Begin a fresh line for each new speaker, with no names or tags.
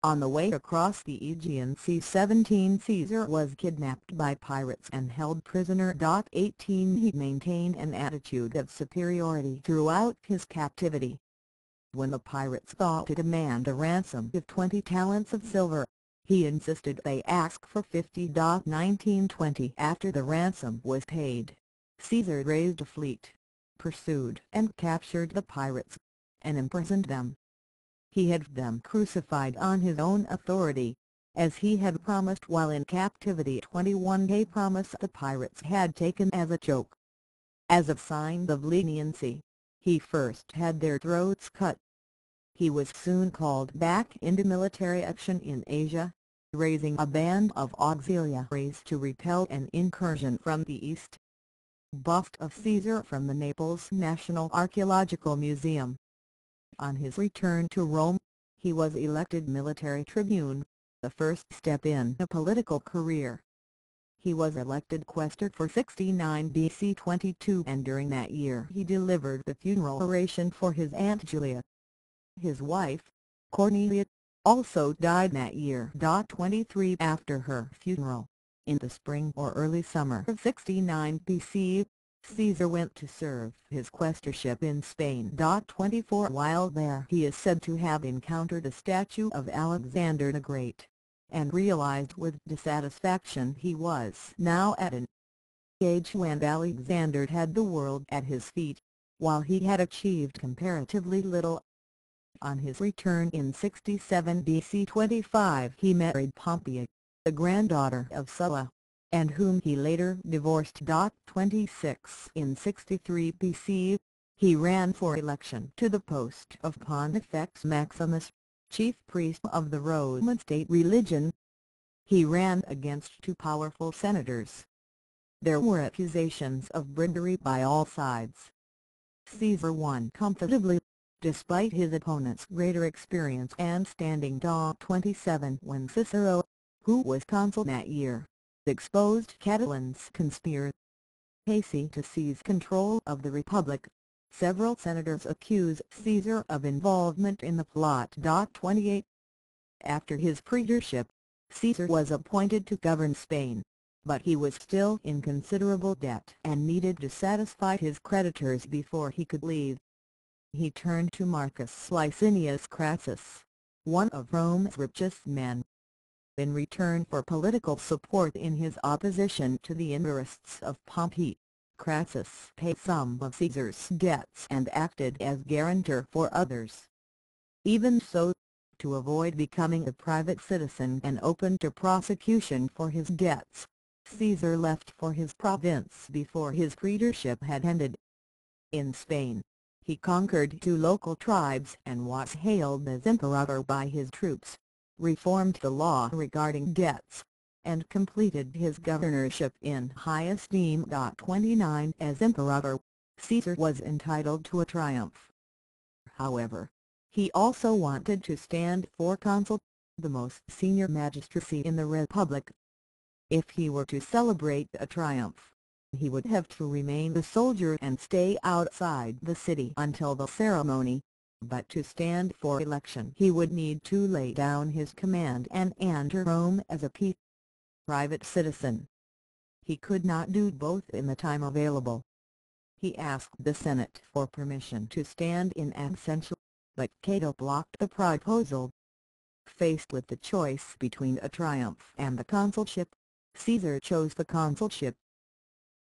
On the way across the Aegean Sea 17 Caesar was kidnapped by pirates and held prisoner. 18 He maintained an attitude of superiority throughout his captivity. When the pirates thought to demand a ransom of 20 talents of silver, he insisted they ask for 50. 1920 After the ransom was paid, Caesar raised a fleet, pursued and captured the pirates, and imprisoned them. He had them crucified on his own authority, as he had promised while in captivity. 21 A promise the pirates had taken as a joke. As a sign of leniency, he first had their throats cut. He was soon called back into military action in Asia, raising a band of auxiliaries to repel an incursion from the east. Bust of Caesar from the Naples National Archaeological Museum. On his return to Rome, he was elected military tribune, the first step in a political career. He was elected quaestor for 69 BC 22, and during that year he delivered the funeral oration for his aunt Julia. His wife, Cornelia, also died that year. 23 After her funeral, in the spring or early summer of 69 BC, Caesar went to serve his quaestorship in Spain. 24 While there he is said to have encountered a statue of Alexander the Great, and realized with dissatisfaction he was now at an age when Alexander had the world at his feet, while he had achieved comparatively little. On his return in 67 BC 25 he married Pompeia, the granddaughter of Sulla, and whom he later divorced. 26 In 63 BC, he ran for election to the post of Pontifex Maximus, chief priest of the Roman state religion. He ran against two powerful senators. There were accusations of bribery by all sides. Caesar won comfortably, despite his opponent's greater experience and standing. 27 When Cicero, who was consul that year, exposed Catiline's conspiracy to seize control of the Republic, several senators accused Caesar of involvement in the plot. 28 After his praetorship, Caesar was appointed to govern Spain, but he was still in considerable debt and needed to satisfy his creditors before he could leave. He turned to Marcus Licinius Crassus, one of Rome's richest men. In return for political support in his opposition to the interests of Pompeii, Crassus paid some of Caesar's debts and acted as guarantor for others. Even so, to avoid becoming a private citizen and open to prosecution for his debts, Caesar left for his province before his praetorship had ended. In Spain, he conquered two local tribes and was hailed as emperor by his troops, reformed the law regarding debts, and completed his governorship in high esteem. 29 As emperor, Caesar was entitled to a triumph. However, he also wanted to stand for consul, the most senior magistracy in the Republic. If he were to celebrate a triumph, he would have to remain a soldier and stay outside the city until the ceremony, but to stand for election he would need to lay down his command and enter Rome as a private citizen. He could not do both in the time available. He asked the Senate for permission to stand in absentia, but Cato blocked the proposal. Faced with the choice between a triumph and the consulship, Caesar chose the consulship.